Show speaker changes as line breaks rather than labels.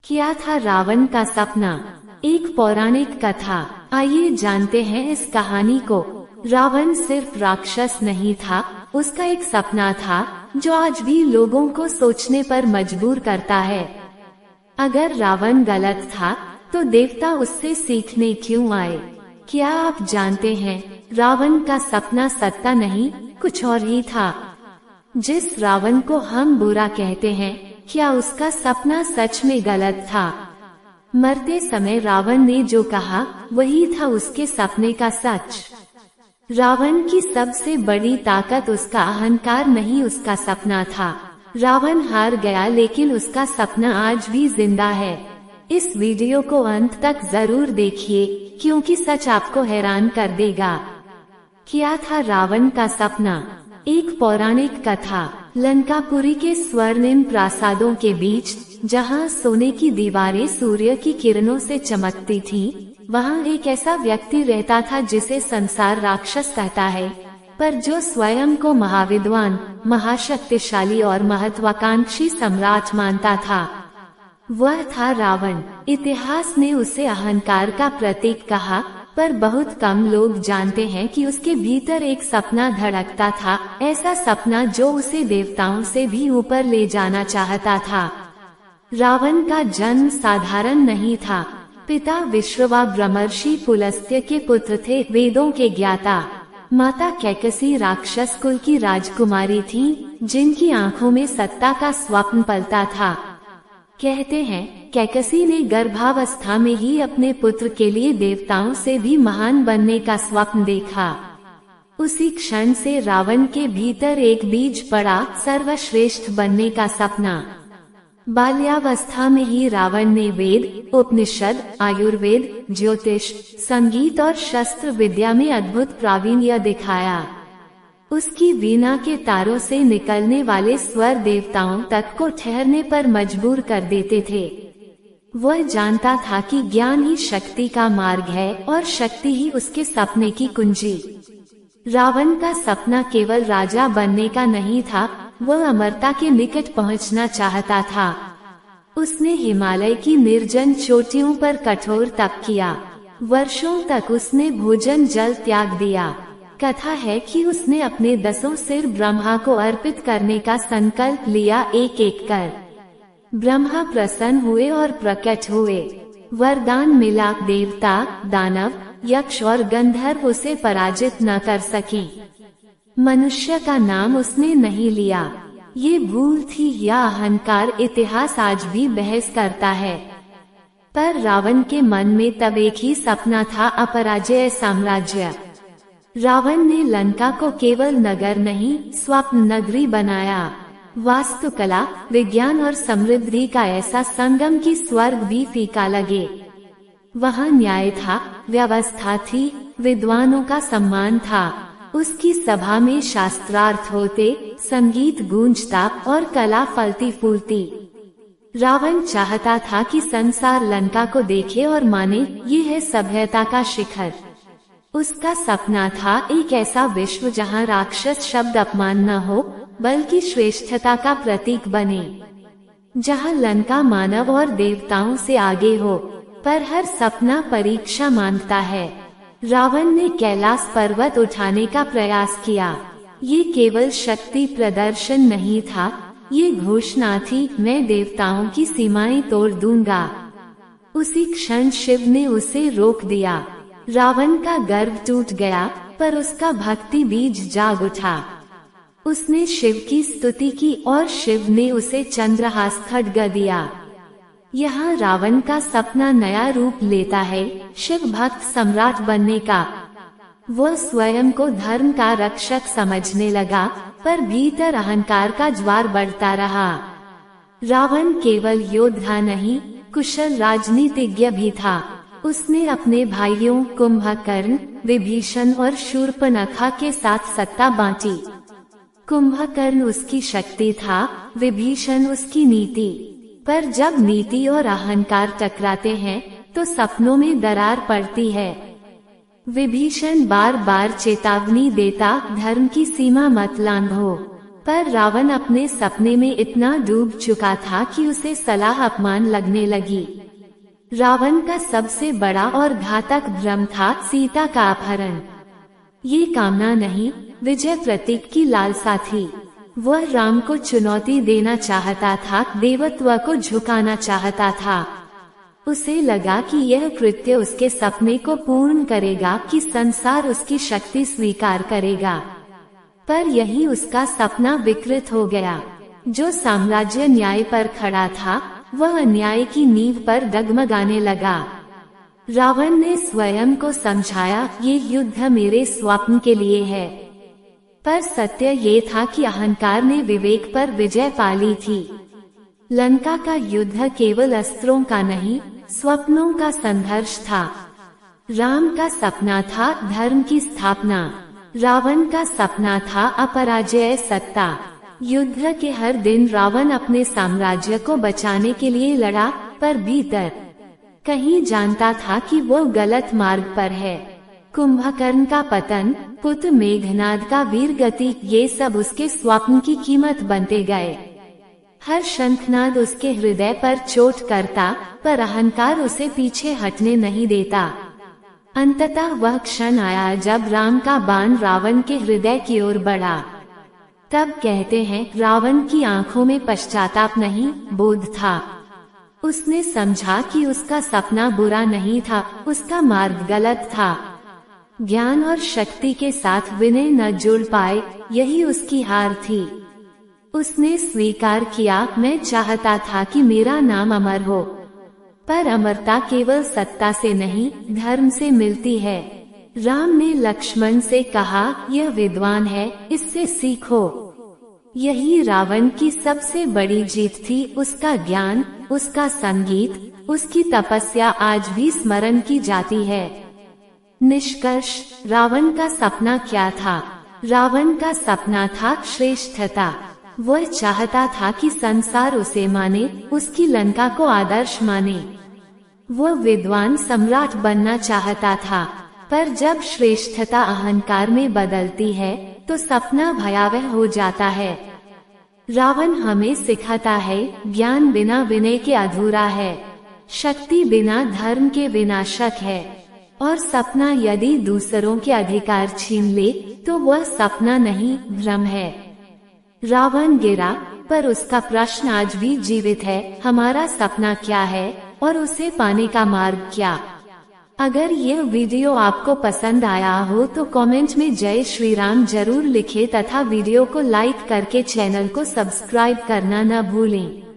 क्या था रावण का सपना? एक पौराणिक कथा। आइए जानते हैं इस कहानी को। रावण सिर्फ राक्षस नहीं था, उसका एक सपना था जो आज भी लोगों को सोचने पर मजबूर करता है। अगर रावण गलत था तो देवता उससे सीखने क्यों आए? क्या आप जानते हैं रावण का सपना सत्ता नहीं कुछ और ही था। जिस रावण को हम बुरा कहते हैं, क्या उसका सपना सच में गलत था? मरते समय रावण ने जो कहा वही था उसके सपने का सच। रावण की सबसे बड़ी ताकत उसका अहंकार नहीं, उसका सपना था। रावण हार गया लेकिन उसका सपना आज भी जिंदा है। इस वीडियो को अंत तक जरूर देखिए क्योंकि सच आपको हैरान कर देगा। क्या था रावण का सपना? एक पौराणिक कथा। लंकापुरी के स्वर्णिम प्रासादों के बीच, जहां सोने की दीवारें सूर्य की किरणों से चमकती थीं, वहां एक ऐसा व्यक्ति रहता था जिसे संसार राक्षस कहता है, पर जो स्वयं को महाविद्वान, महाशक्तिशाली और महत्वाकांक्षी सम्राट मानता था। वह था रावण। इतिहास ने उसे अहंकार का प्रतीक कहा, पर बहुत कम लोग जानते हैं कि उसके भीतर एक सपना धड़कता था, ऐसा सपना जो उसे देवताओं से भी ऊपर ले जाना चाहता था। रावण का जन्म साधारण नहीं था। पिता विश्रवा ब्रह्मर्षि पुलस्त्य के पुत्र थे, वेदों के ज्ञाता। माता कैकसी राक्षस कुल की राजकुमारी थी, जिनकी आंखों में सत्ता का स्वप्न पलता था। कहते हैं कैकसी ने गर्भावस्था में ही अपने पुत्र के लिए देवताओं से भी महान बनने का स्वप्न देखा। उसी क्षण से रावण के भीतर एक बीज पड़ा, सर्वश्रेष्ठ बनने का सपना। बाल्यावस्था में ही रावण ने वेद, उपनिषद, आयुर्वेद, ज्योतिष, संगीत और शस्त्र विद्या में अद्भुत प्रावीण्य दिखाया। उसकी वीणा के तारों से निकलने वाले स्वर देवताओं तक को ठहरने पर मजबूर कर देते थे। वह जानता था कि ज्ञान ही शक्ति का मार्ग है और शक्ति ही उसके सपने की कुंजी। रावण का सपना केवल राजा बनने का नहीं था, वह अमरता के निकट पहुंचना चाहता था। उसने हिमालय की निर्जन चोटियों पर कठोर तप किया। वर्षों तक उसने भोजन जल त्याग दिया। कथा है कि उसने अपने 10 सिर ब्रह्मा को अर्पित करने का संकल्प लिया, एक एक कर। ब्रह्मा प्रसन्न हुए और प्रकट हुए। वरदान मिला, देवता, दानव, यक्ष और गंधर्व उसे पराजित न कर सके। मनुष्य का नाम उसने नहीं लिया। ये भूल थी या अहंकार, इतिहास आज भी बहस करता है। पर रावण के मन में तब एक ही सपना था, अपराजय साम्राज्य। रावण ने लंका को केवल नगर नहीं, स्वप्न नगरी बनाया। वास्तुकला, विज्ञान और समृद्धि का ऐसा संगम कि स्वर्ग भी फीका लगे। वहाँ न्याय था, व्यवस्था थी, विद्वानों का सम्मान था। उसकी सभा में शास्त्रार्थ होते, संगीत गूंजता और कला फलती फूलती। रावण चाहता था कि संसार लंका को देखे और माने, ये है सभ्यता का शिखर। उसका सपना था एक ऐसा विश्व जहां राक्षस शब्द अपमान न हो, बल्कि श्रेष्ठता का प्रतीक बने। जहां लंका मानव और देवताओं से आगे हो, पर हर सपना परीक्षा मांगता है। रावण ने कैलाश पर्वत उठाने का प्रयास किया। ये केवल शक्ति प्रदर्शन नहीं था, ये घोषणा थी, मैं देवताओं की सीमाएं तोड़ दूंगा। उसी क्षण शिव ने उसे रोक दिया। रावण का गर्व टूट गया, पर उसका भक्ति बीज जाग उठा। उसने शिव की स्तुति की और शिव ने उसे चंद्रहास खड्ग दिया। यहाँ रावण का सपना नया रूप लेता है, शिव भक्त सम्राट बनने का। वह स्वयं को धर्म का रक्षक समझने लगा, पर भीतर अहंकार का ज्वार बढ़ता रहा। रावण केवल योद्धा नहीं, कुशल राजनीतिज्ञ भी था। उसने अपने भाइयों कुंभकर्ण, विभीषण और शूर्पणखा के साथ सत्ता बांटी। कुंभकर्ण उसकी शक्ति था, विभीषण उसकी नीति। पर जब नीति और अहंकार टकराते हैं तो सपनों में दरार पड़ती है। विभीषण बार बार चेतावनी देता, धर्म की सीमा मत लांघो, पर रावण अपने सपने में इतना डूब चुका था कि उसे सलाह अपमान लगने लगी। रावण का सबसे बड़ा और घातक भ्रम था सीता का अपहरण। ये कामना नहीं, विजय प्रतीक की लालसा थी। वह राम को चुनौती देना चाहता था, देवत्व को झुकाना चाहता था। उसे लगा कि यह कृत्य उसके सपने को पूर्ण करेगा, कि संसार उसकी शक्ति स्वीकार करेगा। पर यही उसका सपना विकृत हो गया। जो साम्राज्य न्याय पर खड़ा था, वह अन्याय की नींव पर डगमगाने लगा। रावण ने स्वयं को समझाया, ये युद्ध मेरे स्वप्न के लिए है। पर सत्य ये था कि अहंकार ने विवेक पर विजय पा ली थी। लंका का युद्ध केवल अस्त्रों का नहीं, स्वप्नों का संघर्ष था। राम का सपना था धर्म की स्थापना, रावण का सपना था अपराजय सत्ता। युद्ध के हर दिन रावण अपने साम्राज्य को बचाने के लिए लड़ा, पर भीतर कहीं जानता था कि वो गलत मार्ग पर है। कुंभकर्ण का पतन, पुत्र मेघनाद का वीर गति, ये सब उसके स्वप्न की कीमत बनते गए। हर शंखनाद उसके हृदय पर चोट करता, पर अहंकार उसे पीछे हटने नहीं देता। अंततः वह क्षण आया जब राम का बाण रावण के हृदय की ओर बढ़ा। तब कहते हैं, रावण की आंखों में पश्चाताप नहीं, बोध था। उसने समझा कि उसका सपना बुरा नहीं था, उसका मार्ग गलत था। ज्ञान और शक्ति के साथ विनय न जुड़ पाए, यही उसकी हार थी। उसने स्वीकार किया, मैं चाहता था कि मेरा नाम अमर हो, पर अमरता केवल सत्ता से नहीं, धर्म से मिलती है। राम ने लक्ष्मण से कहा, यह विद्वान है, इससे सीखो। यही रावण की सबसे बड़ी जीत थी, उसका ज्ञान, उसका संगीत, उसकी तपस्या आज भी स्मरण की जाती है। निष्कर्ष, रावण का सपना क्या था? रावण का सपना था श्रेष्ठता। वह चाहता था कि संसार उसे माने, उसकी लंका को आदर्श माने। वह विद्वान सम्राट बनना चाहता था, पर जब श्रेष्ठता अहंकार में बदलती है, तो सपना भयावह हो जाता है। रावण हमें सिखाता है, ज्ञान बिना विनय के अधूरा है, शक्ति बिना धर्म के विनाशक है, और सपना यदि दूसरों के अधिकार छीन ले, तो वह सपना नहीं, भ्रम है। रावण गिरा, पर उसका प्रश्न आज भी जीवित है, हमारा सपना क्या है और उसे पाने का मार्ग क्या? अगर यह वीडियो आपको पसंद आया हो तो कमेंट में जय श्री राम जरूर लिखें तथा वीडियो को लाइक करके चैनल को सब्सक्राइब करना न भूलें।